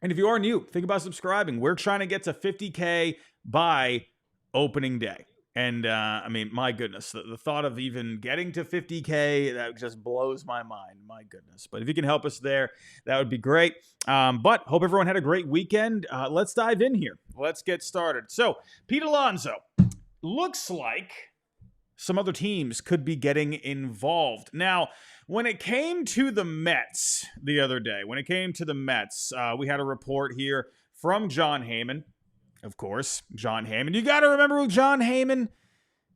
And if you are new, think about subscribing. We're trying to get to 50K by opening day. And I mean, my goodness, the thought of even getting to 50K, that just blows my mind. My goodness. But if you can help us there, that would be great. But hope everyone had a great weekend. Let's dive in here. Let's get started. So, Pete Alonso, looks like some other teams could be getting involved. Now, when it came to the Mets the other day, we had a report here from John Heyman. Of course, John Heyman. You got to remember with John Heyman,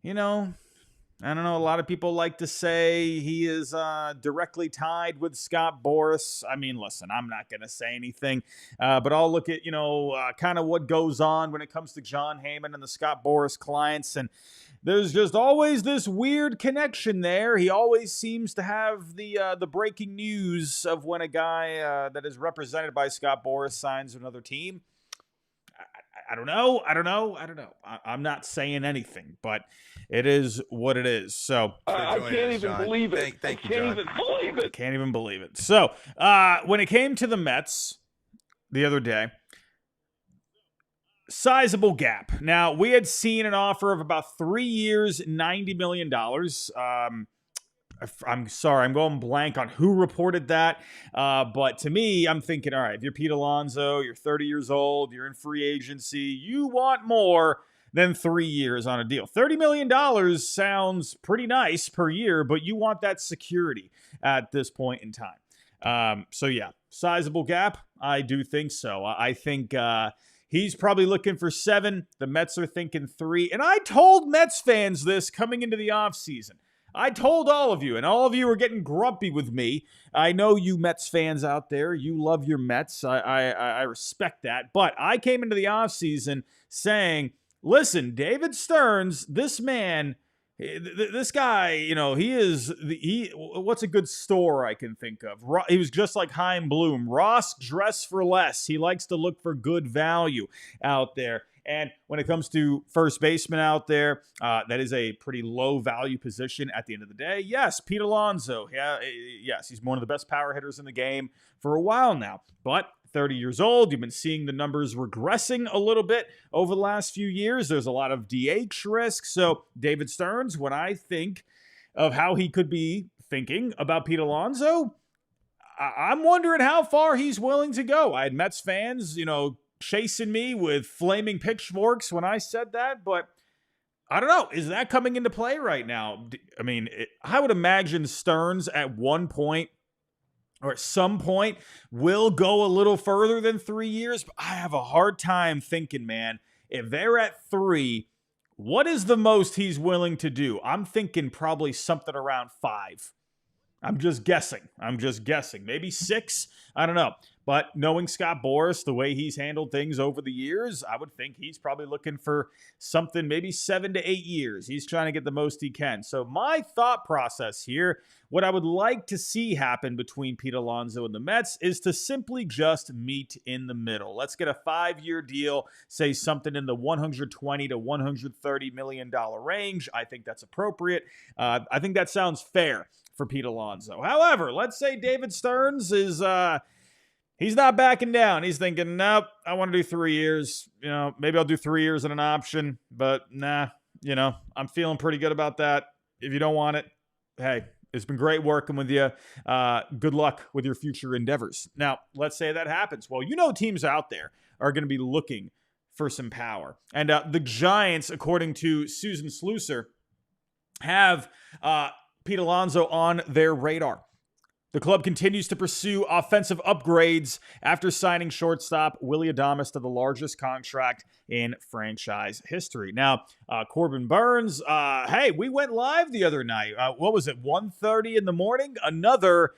I don't know, a lot of people like to say he is directly tied with Scott Boras. I mean, listen, I'm not going to say anything, but I'll look at, kind of what goes on when it comes to John Heyman and the Scott Boras clients. And there's just always this weird connection there. He always seems to have the breaking news of when a guy that is represented by Scott Boras signs another team. I don't know. I'm not saying anything, but it is what it is. So I can't even believe it. Thank you, John. I can't even believe it. So when it came to the Mets the other day, sizable gap. Now, we had seen an offer of about 3 years, $90 million. I'm sorry, I'm going blank on who reported that. But to me, I'm thinking, all right, if you're Pete Alonso, you're 30 years old, you're in free agency, you want more than 3 years on a deal. $30 million sounds pretty nice per year, but you want that security at this point in time. So yeah, sizable gap. I do think so. I think he's probably looking for 7. The Mets are thinking 3. And I told Mets fans this coming into the offseason. I told all of you, and all of you are getting grumpy with me. I know you Mets fans out there, you love your Mets. I respect that. But I came into the offseason saying, listen, David Stearns, this man, this guy, what's a good store I can think of? He was just like Chaim Bloom. Ross dress for less. He likes to look for good value out there. And when it comes to first baseman out there, that is a pretty low value position at the end of the day. Yes, Pete Alonso. Yes, he's one of the best power hitters in the game for a while now. But 30 years old, you've been seeing the numbers regressing a little bit over the last few years. There's a lot of DH risk. So David Stearns, when I think of how he could be thinking about Pete Alonso, I'm wondering how far he's willing to go. I had Mets fans, chasing me with flaming pitchforks when I said that, but I don't know. Is that coming into play right now? I mean, I would imagine Stearns at one point or at some point will go a little further than 3 years, but I have a hard time thinking, man, if they're at 3, what is the most he's willing to do? I'm thinking probably something around 5. I'm just guessing. Maybe 6. I don't know. But knowing Scott Boras, the way he's handled things over the years, I would think he's probably looking for something maybe 7 to 8 years. He's trying to get the most he can. So my thought process here, what I would like to see happen between Pete Alonso and the Mets is to simply just meet in the middle. Let's get a 5-year deal, say something in the $120 to $130 million range. I think that's appropriate. I think that sounds fair for Pete Alonso. However, let's say David Stearns is he's not backing down. He's thinking, nope, I want to do 3 years. Maybe I'll do 3 years and an option, but nah, I'm feeling pretty good about that. If you don't want it, hey, it's been great working with you. Good luck with your future endeavors. Now, let's say that happens. Well, teams out there are going to be looking for some power. And the Giants, according to Susan Slusser, have Pete Alonso on their radar. The club continues to pursue offensive upgrades after signing shortstop Willy Adames to the largest contract in franchise history. Now, Corbin Burns, hey, we went live the other night. What was it, 1:30 in the morning? Another,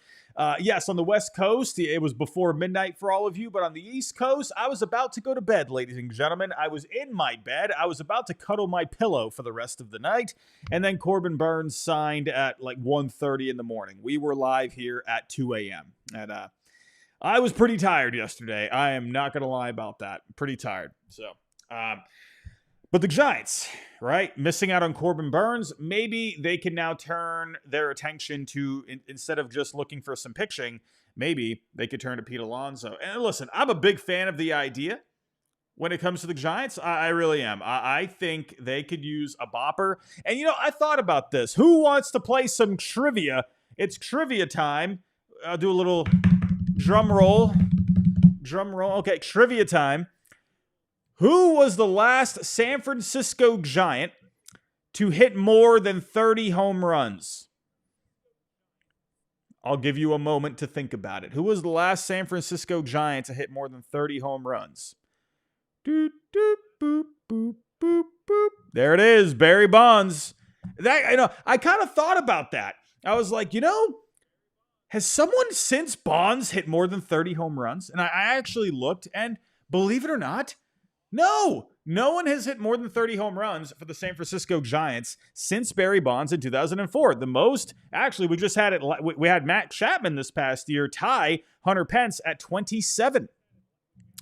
yes, on the West Coast, it was before midnight for all of you, but on the East Coast, I was about to go to bed, ladies and gentlemen. I was in my bed. I was about to cuddle my pillow for the rest of the night, and then Corbin Burns signed at like 1:30 in the morning. We were live here at 2 a.m., and I was pretty tired yesterday. I am not going to lie about that. Pretty tired. So, but the Giants, right, missing out on Corbin Burns, maybe they can now turn their attention to, instead of just looking for some pitching, maybe they could turn to Pete Alonso. And listen, I'm a big fan of the idea when it comes to the Giants. I really am. I think they could use a bopper. And, I thought about this. Who wants to play some trivia? It's trivia time. I'll do a little drum roll. Drum roll. Okay, trivia time. Who was the last San Francisco Giant to hit more than 30 home runs? I'll give you a moment to think about it. Who was the last San Francisco Giant to hit more than 30 home runs? Doot, doot, boop, boop, boop, boop. There it is, Barry Bonds. I kind of thought about that. I was like, has someone since Bonds hit more than 30 home runs? And I actually looked, and believe it or not, no one has hit more than 30 home runs for the San Francisco Giants since Barry Bonds in 2004. The most, actually, we just had it. We had Matt Chapman this past year tie Hunter Pence at 27.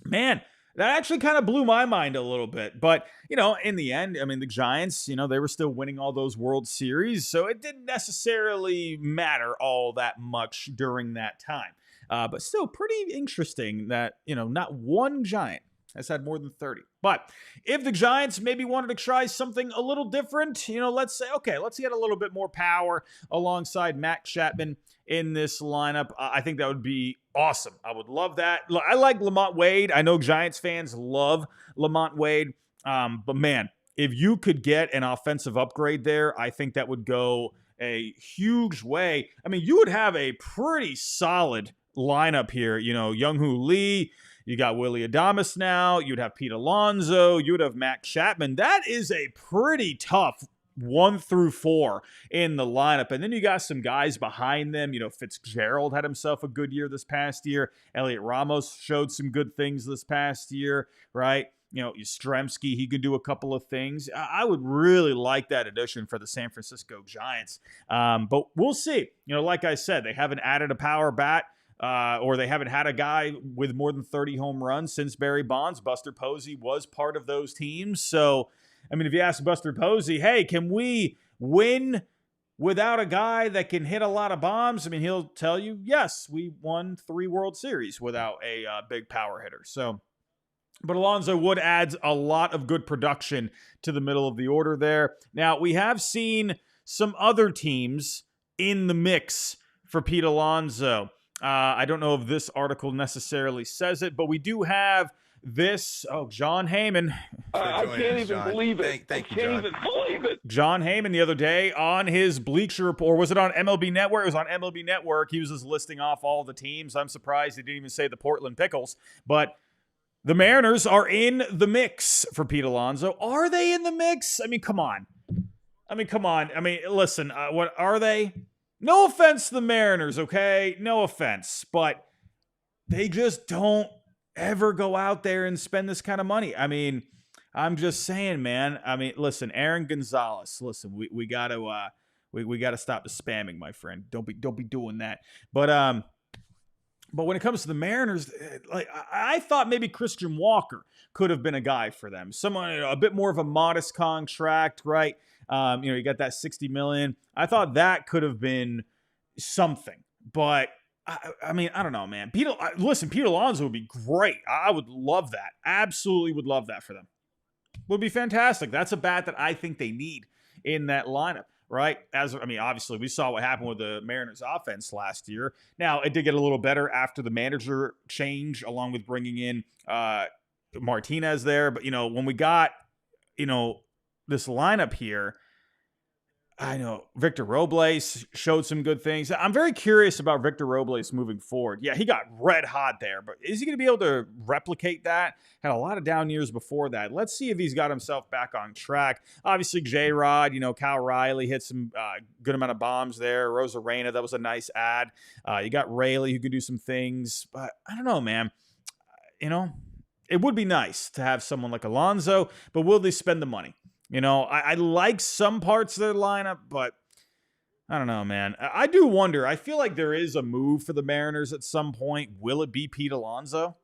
Man, that actually kind of blew my mind a little bit. But, in the end, the Giants, they were still winning all those World Series. So it didn't necessarily matter all that much during that time. But still pretty interesting that, not one Giant has had more than 30. But if the Giants maybe wanted to try something a little different, let's say, okay, let's get a little bit more power alongside Matt Chapman in this lineup. I think that would be awesome. I would love that. I like Lamont Wade. I know Giants fans love Lamont Wade. But man, if you could get an offensive upgrade there, I think that would go a huge way. You would have a pretty solid lineup here. Young-Hoo Lee, you got Willie Adames now. You'd have Pete Alonso. You would have Matt Chapman. That is a pretty tough 1 through 4 in the lineup. And then you got some guys behind them. Fitzgerald had himself a good year this past year. Elliot Ramos showed some good things this past year, right? Yastrzemski, he could do a couple of things. I would really like that addition for the San Francisco Giants. But we'll see. Like I said, they haven't added a power bat. Or they haven't had a guy with more than 30 home runs since Barry Bonds. Buster Posey was part of those teams. So, if you ask Buster Posey, hey, can we win without a guy that can hit a lot of bombs? He'll tell you, yes, we won 3 World Series without a big power hitter. So, but Alonso Wood adds a lot of good production to the middle of the order there. Now, we have seen some other teams in the mix for Pete Alonso. I don't know if this article necessarily says it, but we do have this. Oh, John Heyman. I can't even believe it. Thank you, John. I can't even believe it. John Heyman the other day on his Bleacher Report, or was it on MLB Network? It was on MLB Network. He was just listing off all the teams. I'm surprised he didn't even say the Portland Pickles, but the Mariners are in the mix for Pete Alonso. Are they in the mix? Come on. Listen, what are they? No offense to the Mariners, okay? No offense. But they just don't ever go out there and spend this kind of money. I'm just saying, man. Listen, Aaron Gonzalez. Listen, we gotta stop the spamming, my friend. Don't be doing that. But when it comes to the Mariners, I thought maybe Christian Walker could have been a guy for them. Someone a bit more of a modest contract, right? You got that $60 million. I thought that could have been something, but I don't know, man. Pete Alonso would be great. I would love that. Absolutely would love that for them. Would be fantastic. That's a bat that I think they need in that lineup, right? Obviously we saw what happened with the Mariners offense last year. Now it did get a little better after the manager change, along with bringing in Martinez there. But when we got this lineup here, I know Victor Robles showed some good things. I'm very curious about Victor Robles moving forward. Yeah, he got red hot there, but is he going to be able to replicate that? Had a lot of down years before that. Let's see if he's got himself back on track. Obviously, J-Rod, Cal Riley hit some good amount of bombs there. Rosarena, that was a nice ad. You got Rayleigh, who could do some things, but I don't know, man. It would be nice to have someone like Alonso, but will they spend the money? I like some parts of their lineup, but I don't know, man. I do wonder. I feel like there is a move for the Mariners at some point. Will it be Pete Alonso?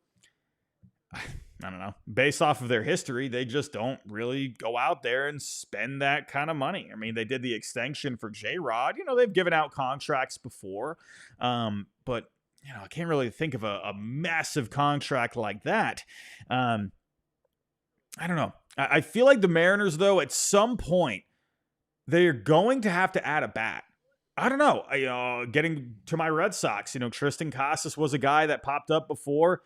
I don't know. Based off of their history, they just don't really go out there and spend that kind of money. They did the extension for J-Rod. They've given out contracts before. But I can't really think of a massive contract like that. I don't know. I feel like the Mariners, though, at some point, they're going to have to add a bat. I don't know. Getting to my Red Sox, Tristan Casas was a guy that popped up before.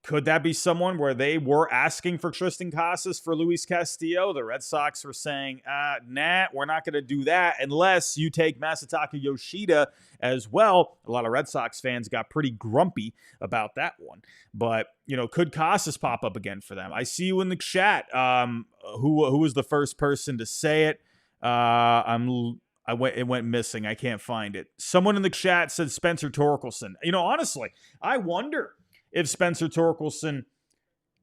Could that be someone where they were asking for Tristan Casas for Luis Castillo? The Red Sox were saying, nah, we're not going to do that unless you take Masataka Yoshida as well. A lot of Red Sox fans got pretty grumpy about that one. But, could Casas pop up again for them? I see you in the chat. Who was the first person to say it? It went missing. I can't find it. Someone in the chat said Spencer Torkelson. Honestly, I wonder if Spencer Torkelson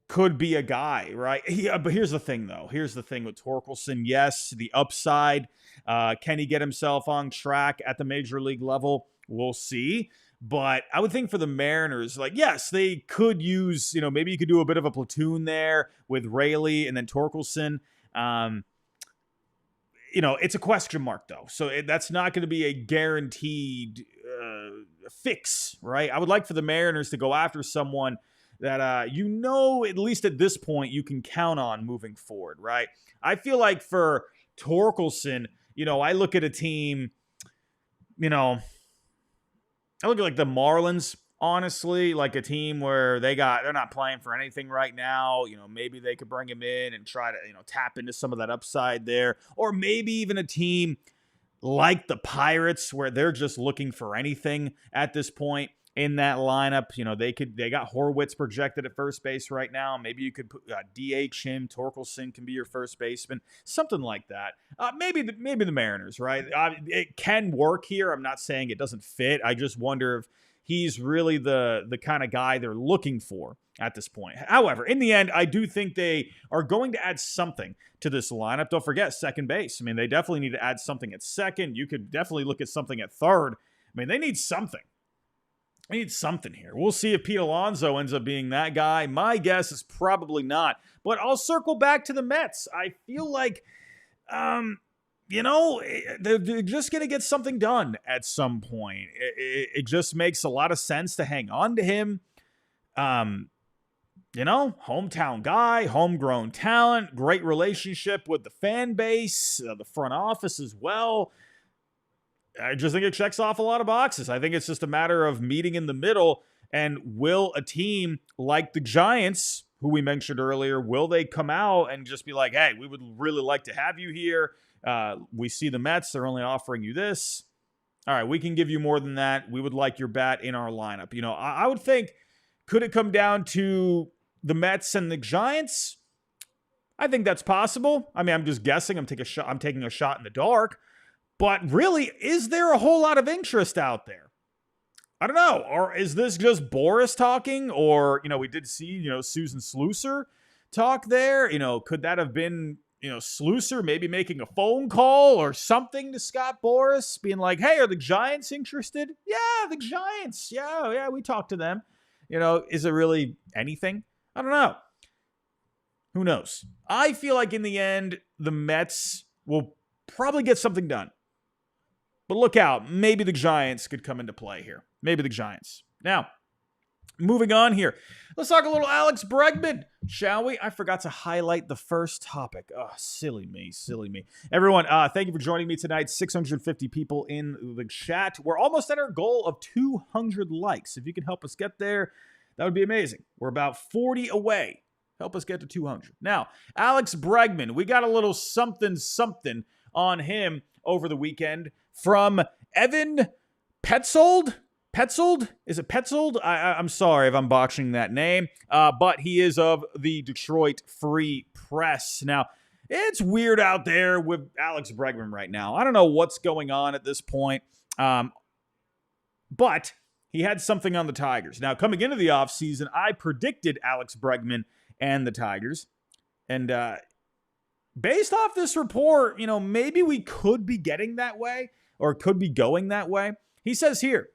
could be a guy, right? But here's the thing, though. Here's the thing with Torkelson. Yes, the upside. Can he get himself on track at the major league level? We'll see. But I would think for the Mariners, yes, they could use, maybe you could do a bit of a platoon there with Raley and then Torkelson. It's a question mark, though. So that's not going to be a guaranteed fix, right? I would like for the Mariners to go after someone that, at least at this point, you can count on moving forward, right? I feel like for Torkelson, I look at a team, I look at the Marlins, honestly, like a team where they're not playing for anything right now. Maybe they could bring him in and try to, tap into some of that upside there. Or maybe even a team like the Pirates where they're just looking for anything at this point in that lineup. They got Horwitz projected at first base right now. Maybe you could put DH him. Torkelson can be your first baseman, something like that. Maybe the Mariners, right? It can work here. I'm not saying it doesn't fit. I just wonder if he's really the kind of guy they're looking for at this point. However, in the end, I do think they are going to add something to this lineup. Don't forget second base. They definitely need to add something at second. You could definitely look at something at third. They need something. They need something here. We'll see if Pete Alonso ends up being that guy. My guess is probably not. But I'll circle back to the Mets. I feel like, they're just going to get something done at some point. It just makes a lot of sense to hang on to him. Hometown guy, homegrown talent, great relationship with the fan base, the front office as well. I just think it checks off a lot of boxes. I think it's just a matter of meeting in the middle. And will a team like the Giants, who we mentioned earlier, will they come out and just be like, hey, we would really like to have you here. We see the Mets, they're only offering you this. All right, we can give you more than that. We would like your bat in our lineup. I would think, could it come down to the Mets and the Giants? I think that's possible. I'm just guessing. I'm taking a shot in the dark. But really, is there a whole lot of interest out there? I don't know. Or is this just Boris talking? Or, we did see, Susan Slusser talk there. Could that have been, Slusser maybe making a phone call or something to Scott Boris, being like, hey, are the Giants interested? Yeah, the Giants. Yeah, we talked to them. Is it really anything? I don't know. Who knows? I feel like in the end, the Mets will probably get something done. But look out. Maybe the Giants could come into play here. Maybe the Giants. Now, moving on here. Let's talk a little Alex Bregman, shall we? I forgot to highlight the first topic. Oh, silly me. Everyone, thank you for joining me tonight. 650 people in the chat. We're almost at our goal of 200 likes. If you can help us get there, that would be amazing. We're about 40 away. Help us get to 200. Now, Alex Bregman, we got a little something on him over the weekend from Evan Petzold. Petzold? Is it Petzold? I'm sorry if I'm botching that name, but he is of the Detroit Free Press. Now, it's weird out there with Alex Bregman right now. I don't know what's going on at this point, but he had something on the Tigers. Now, coming into the offseason, I predicted Alex Bregman and the Tigers, and based off this report, maybe we could be getting that way or could be going that way. He says here,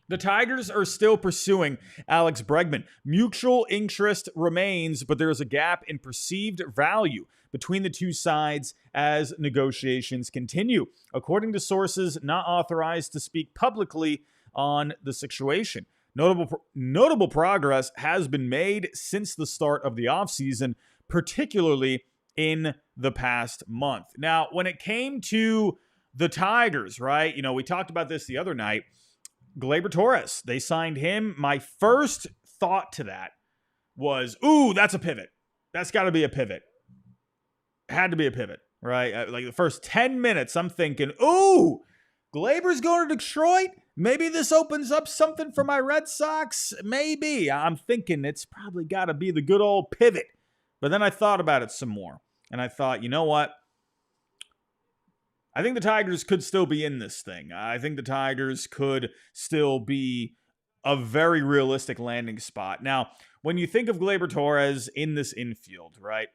the Tigers are still pursuing Alex Bregman. Mutual interest remains, but there is a gap in perceived value between the two sides as negotiations continue, according to sources not authorized to speak publicly on the situation. Notable progress has been made since the start of the offseason, particularly in the past month. Now, when it came to the Tigers, right? We talked about this the other night. Gleyber Torres, they signed him. My first thought to that was, ooh, that's a pivot. That's got to be a pivot. Had to be a pivot, right? Like the first 10 minutes, I'm thinking, ooh, Gleyber's going to Detroit? Maybe this opens up something for my Red Sox? Maybe. I'm thinking it's probably got to be the good old pivot. But then I thought about it some more. And I thought, you know what? I think the Tigers could still be in this thing. I think the Tigers could still be a very realistic landing spot. Now, when you think of Gleyber Torres in this infield, right?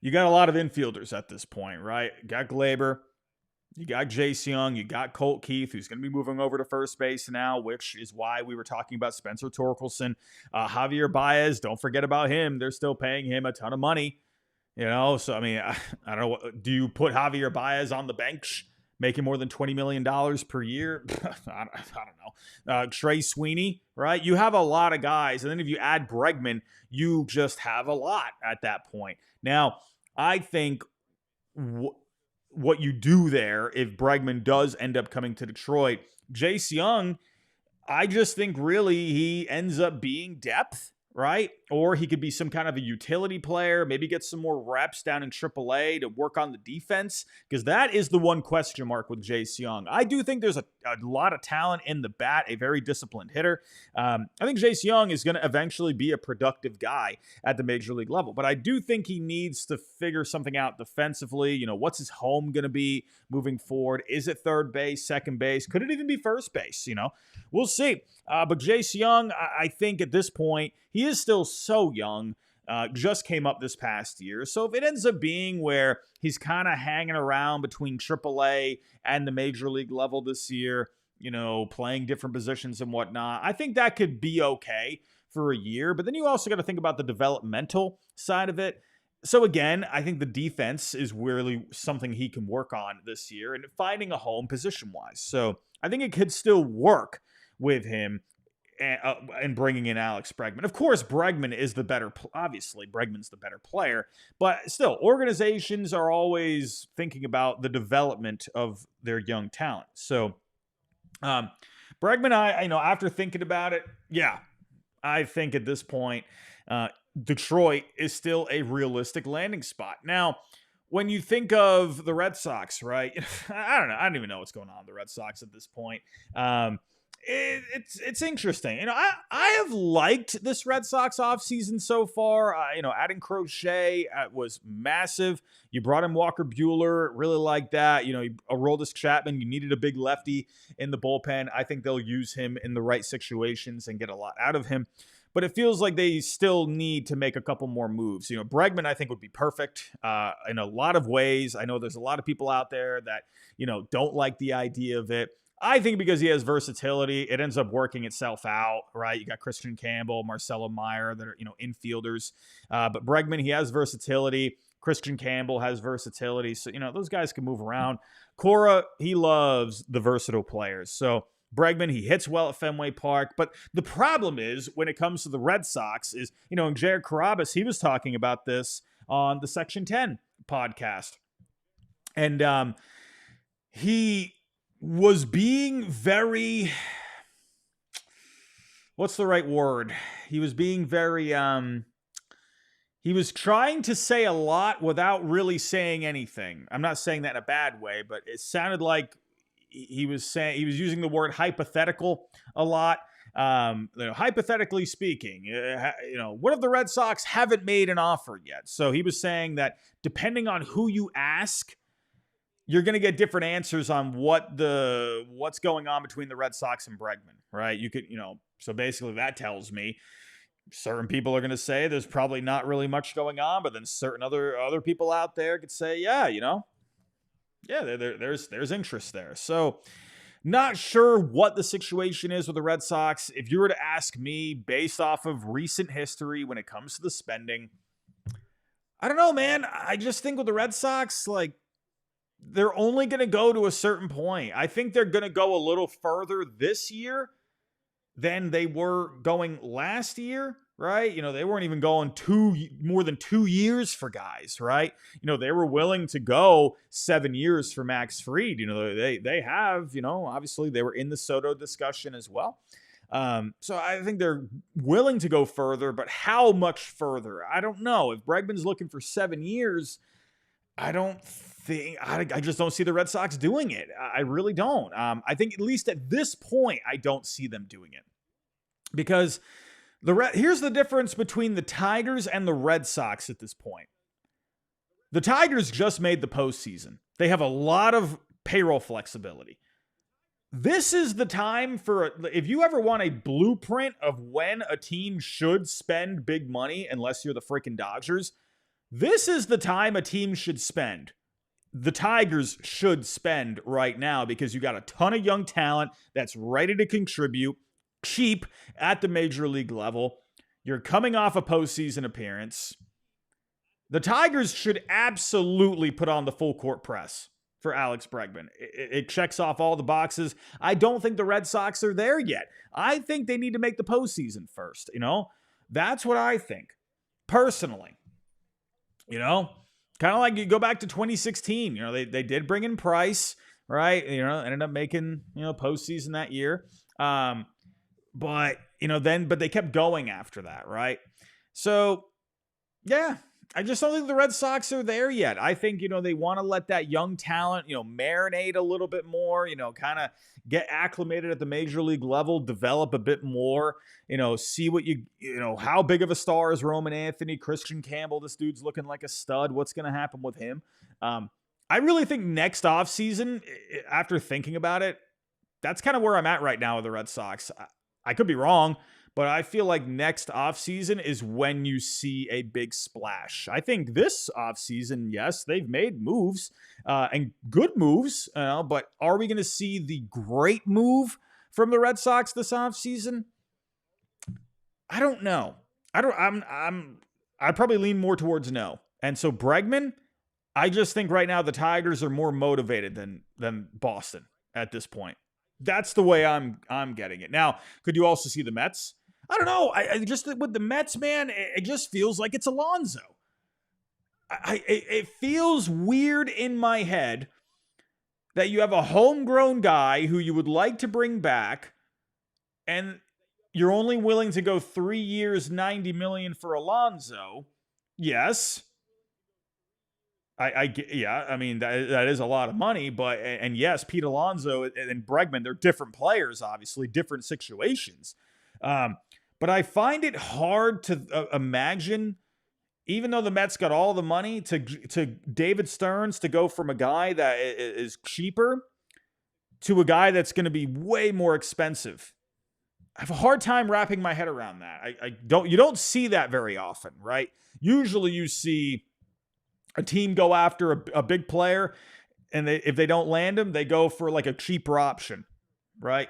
You got a lot of infielders at this point, right? You got Gleyber, you got Jace Young, you got Colt Keith, who's going to be moving over to first base now, which is why we were talking about Spencer Torkelson. Javier Baez, don't forget about him. They're still paying him a ton of money. So, I mean, I don't know. Do you put Javier Baez on the bench, making more than $20 million per year? I don't know. Trey Sweeney, right? You have a lot of guys. And then if you add Bregman, you just have a lot at that point. Now, I think what you do there, if Bregman does end up coming to Detroit, Jace Young, I just think really he ends up being depth, right? Or he could be some kind of a utility player, maybe get some more reps down in AAA to work on the defense, because that is the one question mark with Jace Young. I do think there's a lot of talent in the bat, a very disciplined hitter. I think Jace Young is going to eventually be a productive guy at the major league level, but I do think he needs to figure something out defensively. What's his home going to be moving forward? Is it third base, second base? Could it even be first base? We'll see. But Jace Young, I think at this point, he is still so young, just came up this past year. So if it ends up being where he's kind of hanging around between AAA and the major league level this year, playing different positions and whatnot, I think that could be okay for a year. But then you also got to think about the developmental side of it. So again, I think the defense is really something he can work on this year and finding a home position-wise. So I think it could still work with him and bringing in Alex Bregman. Of course, Bregman is the better, obviously, Bregman's the better player, but still, organizations are always thinking about the development of their young talent. So, Bregman, I after thinking about it, yeah, I think at this point, Detroit is still a realistic landing spot. Now, when you think of the Red Sox, right? I don't know. I don't even know what's going on with the Red Sox at this point. It's interesting. I have liked this Red Sox offseason so far. Adding Crochet was massive. You brought in Walker Buehler, really like that. Aroldis Chapman, you needed a big lefty in the bullpen. I think they'll use him in the right situations and get a lot out of him. But it feels like they still need to make a couple more moves. Bregman, I think, would be perfect in a lot of ways. I know there's a lot of people out there that, don't like the idea of it. I think because he has versatility, it ends up working itself out, right? You got Christian Campbell, Marcelo Meyer that are, infielders. But Bregman, he has versatility. Christian Campbell has versatility. So, those guys can move around. Cora, he loves the versatile players. So Bregman, he hits well at Fenway Park. But the problem is when it comes to the Red Sox is, and Jared Carrabis, he was talking about this on the Section 10 podcast. And he was being very, what's the right word? He was being very, he was trying to say a lot without really saying anything. I'm not saying that in a bad way, but it sounded like he was using the word hypothetical a lot. Hypothetically speaking, what if the Red Sox haven't made an offer yet? So he was saying that depending on who you ask, you're going to get different answers on what's going on between the Red Sox and Bregman, right? You could, so basically that tells me certain people are going to say there's probably not really much going on, but then certain other people out there could say, there's interest there. So not sure what the situation is with the Red Sox. If you were to ask me based off of recent history when it comes to the spending, I don't know, man. I just think with the Red Sox, they're only going to go to a certain point. I think they're going to go a little further this year than they were going last year, right? They weren't even going more than 2 years for guys, right? They were willing to go 7 years for Max Fried. They have, obviously they were in the Soto discussion as well. So I think they're willing to go further, but how much further? I don't know. If Bregman's looking for 7 years, I just don't see the Red Sox doing it. I really don't. I think at least at this point, I don't see them doing it because here's the difference between the Tigers and the Red Sox at this point. The Tigers just made the postseason. They have a lot of payroll flexibility. This is the time if you ever want a blueprint of when a team should spend big money, unless you're the freaking Dodgers, this is the time a team should spend. The Tigers should spend right now because you got a ton of young talent that's ready to contribute, cheap at the major league level. You're coming off a postseason appearance. The Tigers should absolutely put on the full court press for Alex Bregman. It checks off all the boxes. I don't think the Red Sox are there yet. I think they need to make the postseason first. That's what I think personally. Kind of like you go back to 2016. They did bring in Price, right? Ended up making postseason that year. But they kept going after that, right? So yeah, I just don't think the Red Sox are there yet. I think, they want to let that young talent, marinate a little bit more, kind of get acclimated at the major league level, develop a bit more, see what how big of a star is Roman Anthony, Christian Campbell. This dude's looking like a stud. What's going to happen with him? I really think next offseason, after thinking about it, that's kind of where I'm at right now with the Red Sox. I could be wrong, but I feel like next offseason is when you see a big splash. I think this offseason, yes, they've made moves and good moves, but are we going to see the great move from the Red Sox this offseason? I don't know. I'd probably lean more towards no. And so Bregman, I just think right now the Tigers are more motivated than Boston at this point. That's the way I'm getting it. Now, could you also see the Mets? I don't know. I just with the Mets, man, it just feels like it's Alonso. It feels weird in my head that you have a homegrown guy who you would like to bring back, and you're only willing to go 3 years, $90 million for Alonso. Yes. I mean, that is a lot of money, but, and yes, Pete Alonso and Bregman, they're different players, obviously, different situations. But I find it hard to imagine, even though the Mets got all the money, to David Stearns to go from a guy that is cheaper to a guy that's going to be way more expensive. I have a hard time wrapping my head around that. You don't see that very often, right? Usually you see a team go after a big player, and if they don't land him, they go for like a cheaper option, right?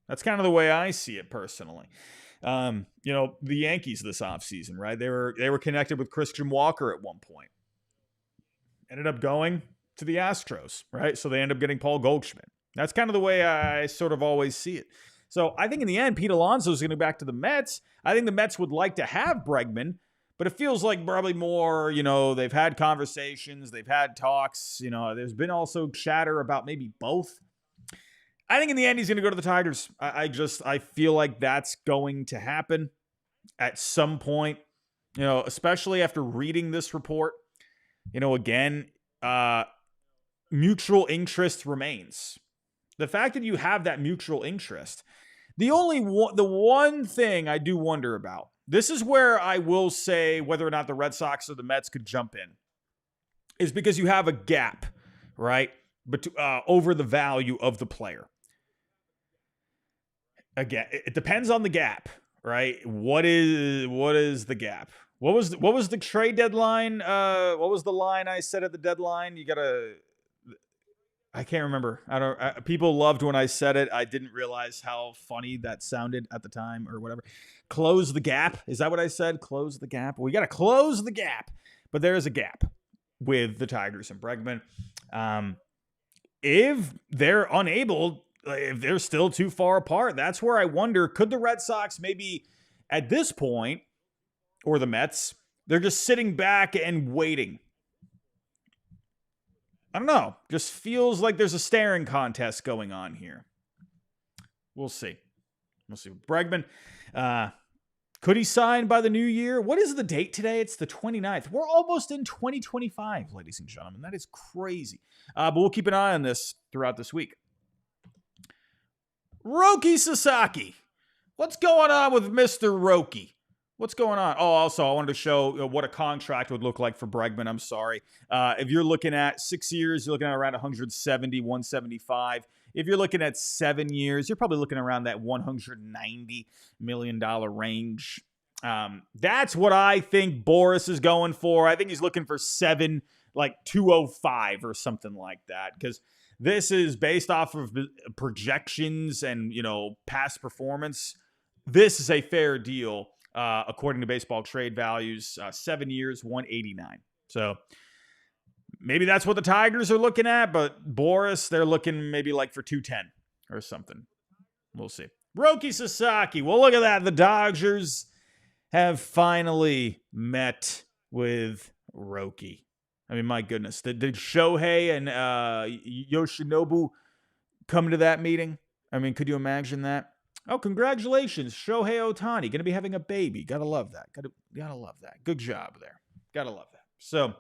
That's kind of the way I see it personally. The Yankees this offseason, right? They were connected with Christian Walker at one point. Ended up going to the Astros, right? So they end up getting Paul Goldschmidt. That's kind of the way I sort of always see it. So I think in the end, Pete Alonso is going to go back to the Mets. I think the Mets would like to have Bregman, but it feels like probably more, they've had conversations, they've had talks, there's been also chatter about maybe both. I think in the end, he's going to go to the Tigers. I feel like that's going to happen at some point, especially after reading this report. Again, mutual interest remains. The fact that you have that mutual interest, the one thing I do wonder about, this is where I will say whether or not the Red Sox or the Mets could jump in, is because you have a gap, right, but over the value of the player. Again, it depends on the gap, right? What is the gap? What was the trade deadline? What was the line I said at the deadline? I can't remember. People loved when I said it. I didn't realize how funny that sounded at the time or whatever. Close the gap. Is that what I said? Close the gap. We got to close the gap. But there is a gap with the Tigers and Bregman. If they're unable if they're still too far apart. That's where I wonder, could the Red Sox maybe at this point, or the Mets, they're just sitting back and waiting. I don't know. Just feels like there's a staring contest going on here. We'll see. We'll see. Bregman, could he sign by the new year? What is the date today? It's the 29th. We're almost in 2025, ladies and gentlemen. That is crazy. But we'll keep an eye on this throughout this week. Roki Sasaki. What's going on with Mr. Roki? What's going on? Oh, also, I wanted to show what a contract would look like for Bregman. I'm sorry. If you're looking at 6 years, you're looking at around 170, 175. If you're looking at 7 years, you're probably looking around that $190 million range. That's what I think Boris is going for. I think he's looking for 205 or something like that, because this is based off of projections and, past performance. This is a fair deal. According to baseball trade values, 7 years, 189. So maybe that's what the Tigers are looking at, but Boris, they're looking maybe for 210 or something. We'll see. Roki Sasaki. Well, look at that. The Dodgers have finally met with Roki. I mean, my goodness. Did Shohei and Yoshinobu come to that meeting? I mean, could you imagine that? Oh, congratulations, Shohei Ohtani. Going to be having a baby. Gotta love that. Gotta love that. Good job there. Gotta love that. So,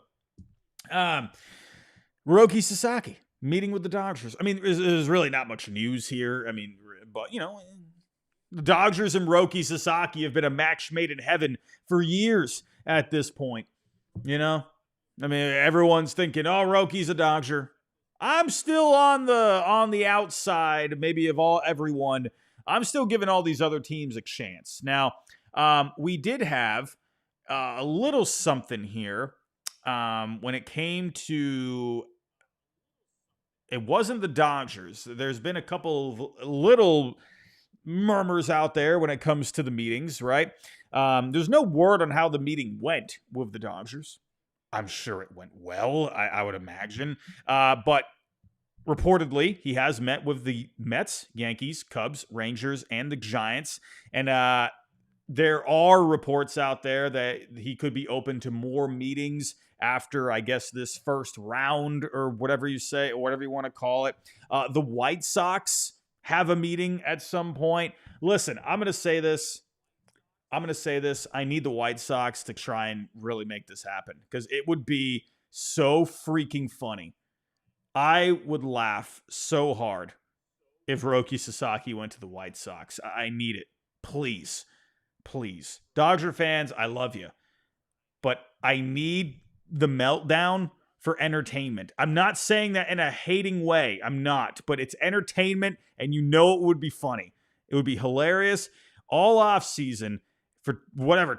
Roki Sasaki meeting with the Dodgers. I mean, there's really not much news here. I mean, but, the Dodgers and Roki Sasaki have been a match made in heaven for years at this point. I mean, everyone's thinking, oh, Roki's a Dodger. I'm still on the outside, maybe of everyone. I'm still giving all these other teams a chance. Now, we did have a little something here when it came to, it wasn't the Dodgers. There's been a couple of little murmurs out there when it comes to the meetings, right? There's no word on how the meeting went with the Dodgers. I'm sure it went well, I would imagine. But reportedly, he has met with the Mets, Yankees, Cubs, Rangers, and the Giants. And there are reports out there that he could be open to more meetings after, I guess, this first round or whatever you say, or whatever you want to call it. The White Sox have a meeting at some point. Listen, I'm going to say this. I need the White Sox to try and really make this happen, because it would be so freaking funny. I would laugh so hard if Roki Sasaki went to the White Sox. I need it. Please. Please. Dodger fans, I love you. But I need the meltdown for entertainment. I'm not saying that in a hating way. I'm not. But it's entertainment, and it would be funny. It would be hilarious. All off season, for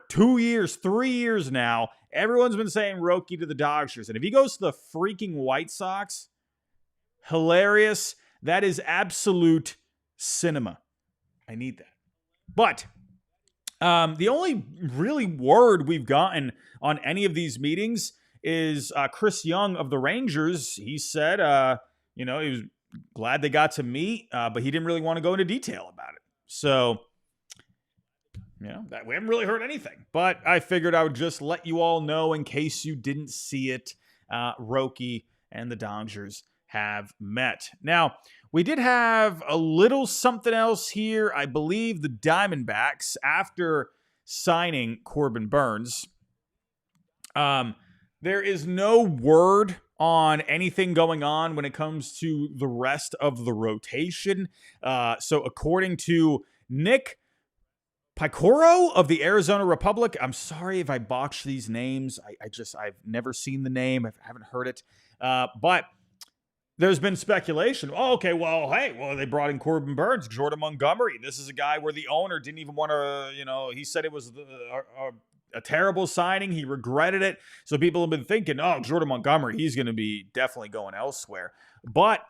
2 years, 3 years now, everyone's been saying Roki to the Dodgers. And if he goes to the freaking White Sox, hilarious. That is absolute cinema. I need that. But the only really word we've gotten on any of these meetings is Chris Young of the Rangers. He said, he was glad they got to meet, but he didn't really want to go into detail about it. So, we haven't really heard anything. But I figured I would just let you all know in case you didn't see it. Roki and the Dodgers have met. Now, we did have a little something else here. I believe the Diamondbacks, after signing Corbin Burnes, there is no word on anything going on when it comes to the rest of the rotation. So according to Nick Picoro of the Arizona Republic, I'm sorry if I botched these names. I've never seen the name. I haven't heard it. But there's been speculation. They brought in Corbin Burnes, Jordan Montgomery. This is a guy where the owner didn't even want to, he said it was a terrible signing. He regretted it. So people have been thinking, Jordan Montgomery, he's going to be definitely going elsewhere. But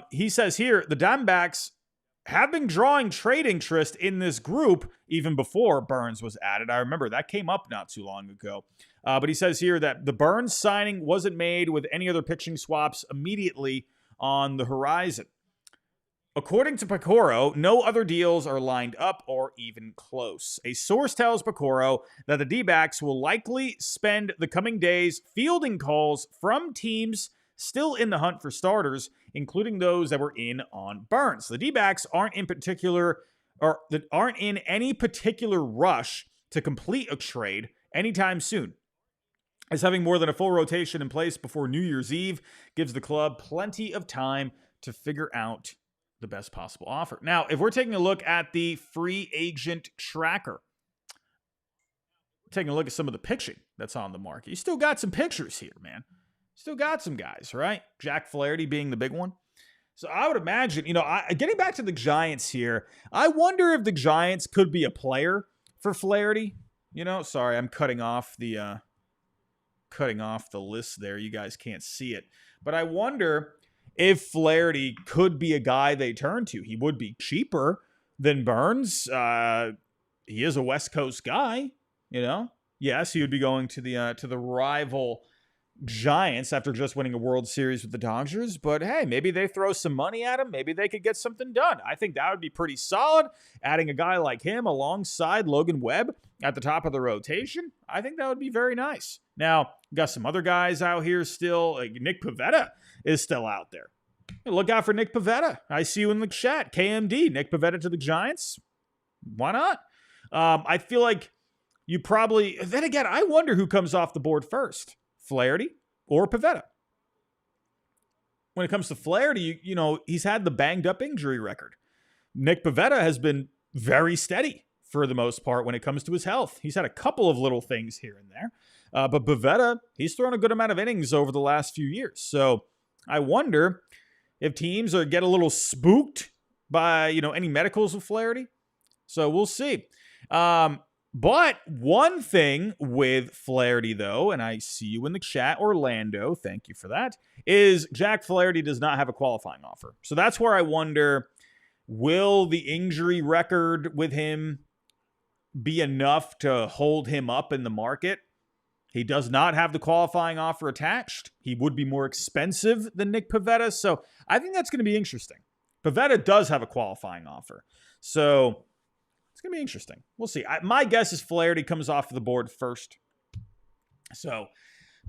he says here, the Diamondbacks have been drawing trade interest in this group even before Burnes was added. I remember that came up not too long ago. But he says here that the Burnes signing wasn't made with any other pitching swaps immediately on the horizon. According to Pecoro, no other deals are lined up or even close. A source tells Pecoro that the D-backs will likely spend the coming days fielding calls from teams still in the hunt for starters, including those that were in on Burns. The D-backs aren't in any particular rush to complete a trade anytime soon, as having more than a full rotation in place before New Year's Eve gives the club plenty of time to figure out the best possible offer. Now, if we're taking a look at the free agent tracker, taking a look at some of the pitching that's on the market, you still got some pictures here, man. Still got some guys, right? Jack Flaherty being the big one. So I would imagine, getting back to the Giants here, I wonder if the Giants could be a player for Flaherty. Sorry, I'm cutting off the list there. You guys can't see it. But I wonder if Flaherty could be a guy they turn to. He would be cheaper than Burns. He is a West Coast guy, Yes, he would be going to the rival Giants after just winning a World Series with the Dodgers. But hey, maybe they throw some money at him. Maybe they could get something done. I think that would be pretty solid. Adding a guy like him alongside Logan Webb at the top of the rotation, I think that would be very nice. Now, got some other guys out here still. Like Nick Pivetta is still out there. Look out for Nick Pivetta. I see you in the chat. KMD, Nick Pivetta to the Giants. Why not? I feel like you probably... Then again, I wonder who comes off the board first. Flaherty or Pivetta. When it comes to Flaherty, he's had the banged up injury record. Nick Pivetta has been very steady for the most part when it comes to his health. He's had a couple of little things here and there. But Pivetta, he's thrown a good amount of innings over the last few years. So I wonder if teams get a little spooked by, any medicals of Flaherty. So we'll see. But one thing with Flaherty, though, and I see you in the chat, Orlando, thank you for that, is Jack Flaherty does not have a qualifying offer. So that's where I wonder, will the injury record with him be enough to hold him up in the market? He does not have the qualifying offer attached. He would be more expensive than Nick Pivetta. So I think that's going to be interesting. Pivetta does have a qualifying offer. So it's going to be interesting. We'll see. My guess is Flaherty comes off the board first.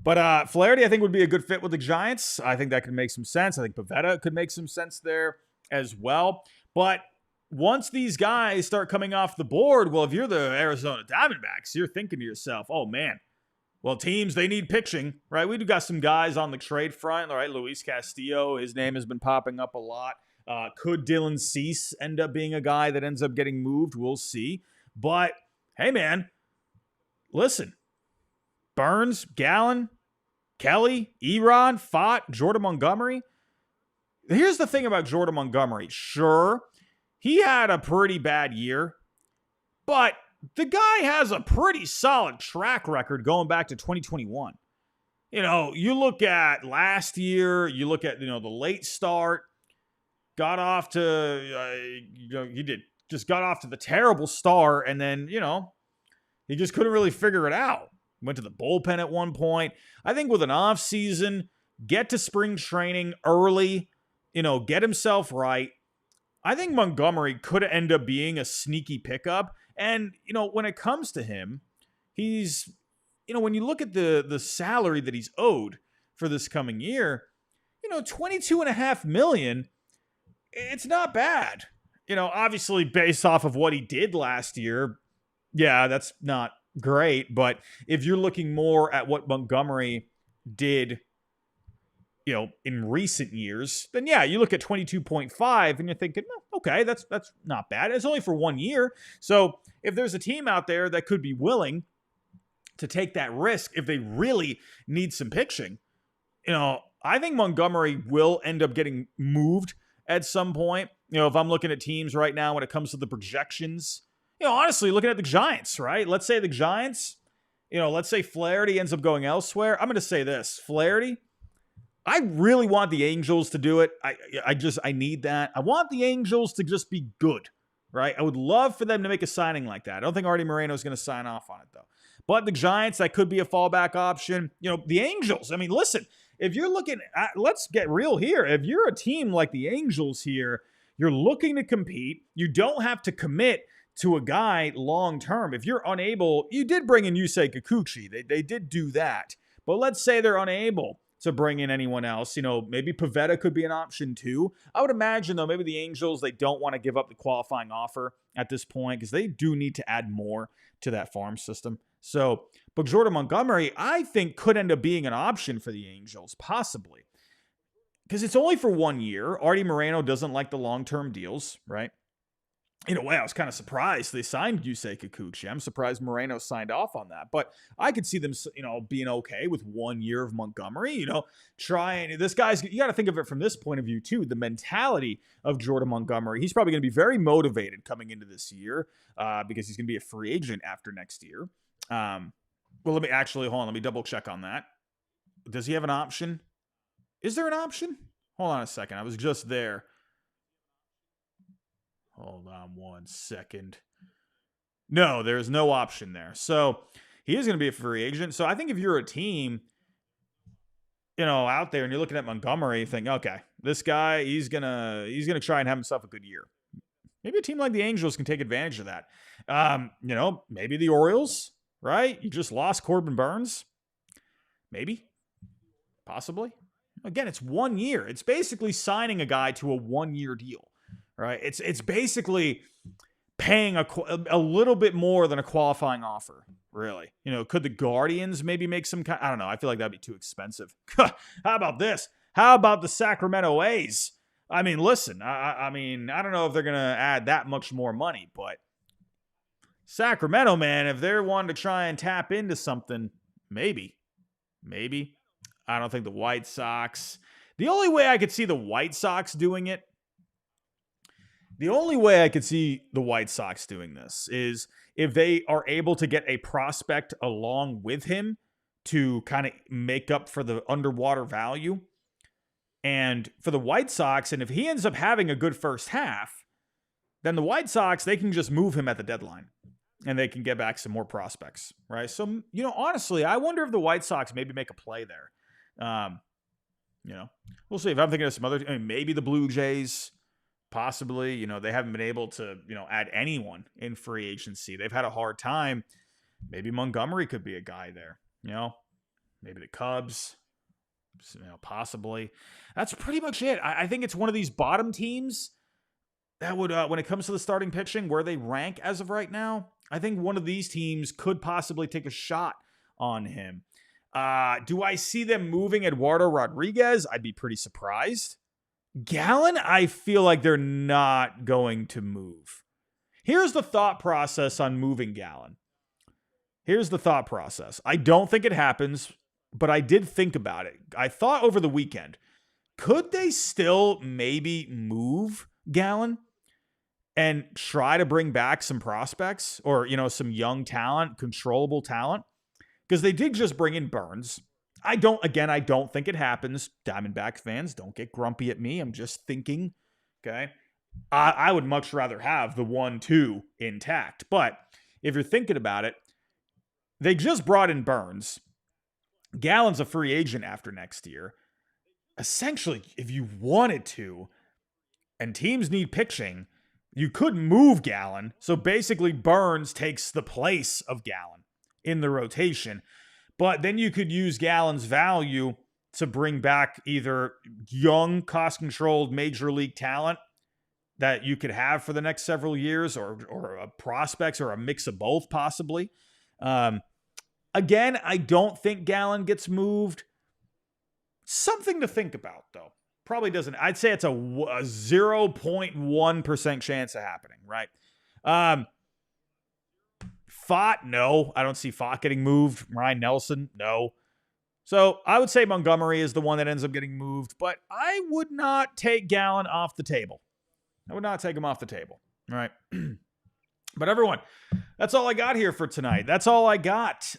But Flaherty, I think, would be a good fit with the Giants. I think that could make some sense. I think Pivetta could make some sense there as well. But once these guys start coming off the board, well, if you're the Arizona Diamondbacks, you're thinking to yourself, oh, man, well, teams, they need pitching, right? We've got some guys on the trade front, all right? Luis Castillo, his name has been popping up a lot. Could Dylan Cease end up being a guy that ends up getting moved? We'll see. But, hey, man, listen. Burns, Gallen, Kelly, Eron, Fott, Jordan Montgomery. Here's the thing about Jordan Montgomery. Sure, he had a pretty bad year, but the guy has a pretty solid track record going back to 2021. You look at last year, you look at, the late start, got off to, got off to the terrible start, and then, he just couldn't really figure it out. Went to the bullpen at one point. I think with an off season, get to spring training early, get himself right. I think Montgomery could end up being a sneaky pickup. And, when it comes to him, he's, when you look at the salary that he's owed for this coming year, $22.5 million, it's not bad. Obviously based off of what he did last year, yeah, that's not great. But if you're looking more at what Montgomery did, in recent years, then yeah, you look at 22.5 and you're thinking, oh, okay, that's not bad. It's only for 1 year. So if there's a team out there that could be willing to take that risk, if they really need some pitching, I think Montgomery will end up getting moved at some point. If I'm looking at teams right now when it comes to the projections, honestly, looking at the Giants, right? Let's say the Giants, let's say Flaherty ends up going elsewhere. I'm going to say this, Flaherty, I really want the Angels to do it. I need that. I want the Angels to just be good, right? I would love for them to make a signing like that. I don't think Artie Moreno is going to sign off on it, though. But the Giants, that could be a fallback option. The Angels, I mean, listen, if you're looking at, let's get real here. If you're a team like the Angels here, you're looking to compete. You don't have to commit to a guy long term. If you're unable, you did bring in Yusei Kikuchi. They did do that. But let's say they're unable to bring in anyone else. Maybe Pavetta could be an option too. I would imagine, though, maybe the Angels, they don't want to give up the qualifying offer at this point because they do need to add more to that farm system. So, but Jordan Montgomery, I think, could end up being an option for the Angels, possibly. Because it's only for 1 year. Artie Moreno doesn't like the long-term deals, right? In a way, I was kind of surprised they signed Yusei Kikuchi. I'm surprised Moreno signed off on that. But I could see them, being okay with 1 year of Montgomery, trying. This guy's, you got to think of it from this point of view, too. The mentality of Jordan Montgomery. He's probably going to be very motivated coming into this year because he's going to be a free agent after next year. Well, hold on. Let me double check on that. Does he have an option? Is there an option? Hold on a second. I was just there. Hold on 1 second. No, there's no option there. So he is going to be a free agent. So I think if you're a team, out there and you're looking at Montgomery, you think, okay, this guy, he's gonna try and have himself a good year. Maybe a team like the Angels can take advantage of that. Maybe the Orioles, right? You just lost Corbin Burns. Maybe. Possibly. Again, it's 1 year. It's basically signing a guy to a 1 year deal. Right, it's basically paying a little bit more than a qualifying offer. Really, could the Guardians maybe make some kind? I don't know. I feel like that'd be too expensive. How about this? How about the Sacramento A's? I mean, listen. I don't know if they're gonna add that much more money, but Sacramento, man, if they're wanting to try and tap into something, maybe. I don't think the White Sox. The only way I could see the White Sox doing it. The only way I could see the White Sox doing this is if they are able to get a prospect along with him to kind of make up for the underwater value. And for the White Sox, and if he ends up having a good first half, then the White Sox, they can just move him at the deadline and they can get back some more prospects, right? So, honestly, I wonder if the White Sox maybe make a play there. We'll see. If I'm thinking of some other, maybe the Blue Jays. Possibly, they haven't been able to, add anyone in free agency. They've had a hard time. Maybe Montgomery could be a guy there, maybe the Cubs, possibly. That's pretty much it. I think it's one of these bottom teams that would, when it comes to the starting pitching, where they rank as of right now, I think one of these teams could possibly take a shot on him. Do I see them moving Eduardo Rodriguez? I'd be pretty surprised. Gallen, I feel like they're not going to move. Here's the thought process on moving Gallen. Here's the thought process. I don't think it happens, but I did think about it. I thought over the weekend, could they still maybe move Gallen and try to bring back some prospects or, some young talent, controllable talent? Because they did just bring in Burns. I don't think it happens. Diamondback fans, don't get grumpy at me. I'm just thinking, okay? I would much rather have the 1-2 intact. But if you're thinking about it, they just brought in Burns. Gallen's a free agent after next year. Essentially, if you wanted to, and teams need pitching, you could move Gallen. So basically, Burns takes the place of Gallen in the rotation. But then you could use Gallen's value to bring back either young, cost-controlled major league talent that you could have for the next several years or prospects or a mix of both possibly. Again, I don't think Gallen gets moved. Something to think about, though. Probably doesn't. I'd say it's a 0.1% chance of happening, right? Fott, no. I don't see Fott getting moved. Ryan Nelson, no. So I would say Montgomery is the one that ends up getting moved, but I would not take Gallen off the table. I would not take him off the table. All right. But everyone, that's all I got here for tonight. That's all I got.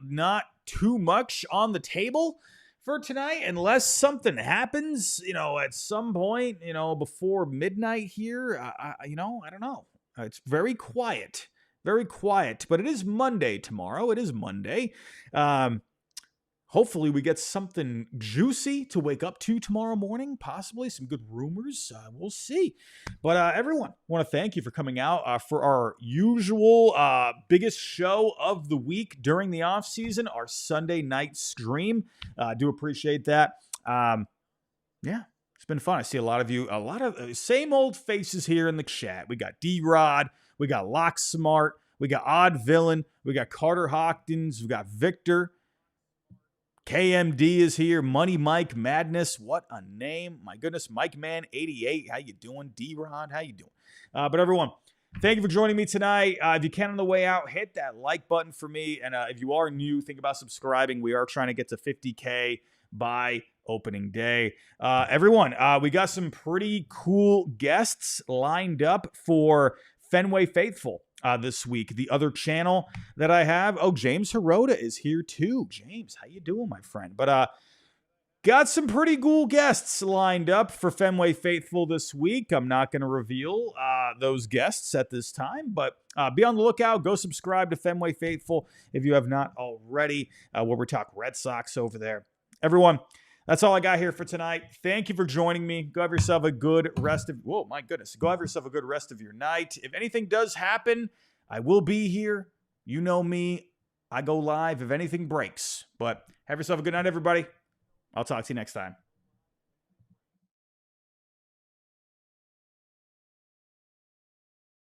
Not too much on the table for tonight, unless something happens, at some point, before midnight here. I don't know. It's very quiet. Very quiet, but it is Monday tomorrow. It is Monday. hopefully we get something juicy to wake up to tomorrow morning, possibly some good rumors. We'll see. But everyone, I want to thank you for coming out for our usual biggest show of the week during the off season, our Sunday night stream. I do appreciate that. Yeah, it's been fun. I see a lot of you, a lot of same old faces here in the chat. We got D-Rod, we got Lock Smart, we got Odd Villain, we got Carter Hopkins, we got Victor. KMD is here. Money Mike Madness. What a name. My goodness. Mike Man 88. How you doing? D-Rod. How you doing? But everyone, thank you for joining me tonight. If you can on the way out, hit that like button for me. And if you are new, think about subscribing. We are trying to get to 50K by opening day. Everyone, we got some pretty cool guests lined up for Fenway Faithful this week. The other channel that I have, James Hirota is here too. James, how you doing, my friend? But got some pretty cool guests lined up for Fenway Faithful this week. I'm not going to reveal those guests at this time, but be on the lookout. Go subscribe to Fenway Faithful if you have not already, where we talk Red Sox over there. Everyone, that's all I got here for tonight. Thank you for joining me. Go have yourself a good rest of... Whoa, my goodness. Go have yourself a good rest of your night. If anything does happen, I will be here. You know me. I go live if anything breaks. But have yourself a good night, everybody. I'll talk to you next time.